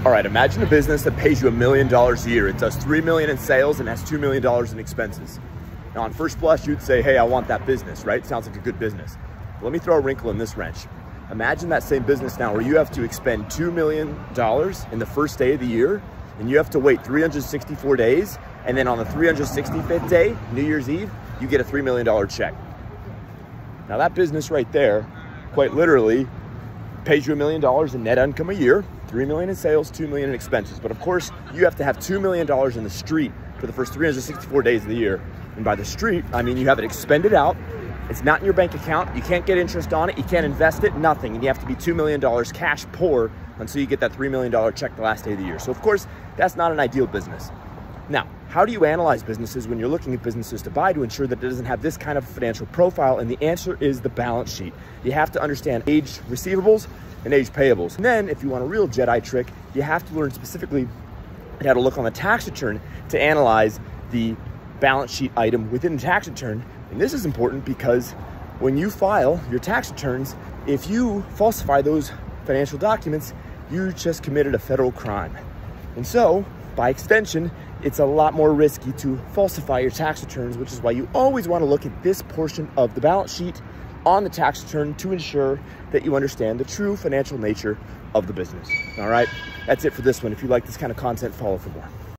All right, imagine a business that pays you $1 million a year. It does $3 million in sales and has $2 million in expenses. Now, on first blush, you'd say, hey, I want that business, right? Sounds like a good business. But let me throw a wrinkle in this wrench. Imagine that same business now where you have to expend $2 million in the first day of the year, and you have to wait 364 days, and then on the 365th day, New Year's Eve, you get a $3 million check. Now that business right there, quite literally, pays you $1 million in net income a year, $3 million in sales, $2 million in expenses. But of course, you have to have $2 million in the street for the first 364 days of the year. And by the street, I mean you have it expended out. It's not in your bank account. You can't get interest on it. You can't invest it, nothing. And you have to be $2 million cash poor until you get that $3 million check the last day of the year. So of course, that's not an ideal business. Now, how do you analyze businesses when you're looking at businesses to buy to ensure that it doesn't have this kind of financial profile? And the answer is the balance sheet. You have to understand aged receivables and aged payables. And then if you want a real Jedi trick, you have to learn specifically how to look on the tax return to analyze the balance sheet item within the tax return. And this is important because when you file your tax returns, if you falsify those financial documents, you just committed a federal crime. And so, by extension, it's a lot more risky to falsify your tax returns, which is why you always want to look at this portion of the balance sheet on the tax return to ensure that you understand the true financial nature of the business. All right, that's it for this one. If you like this kind of content, follow for more.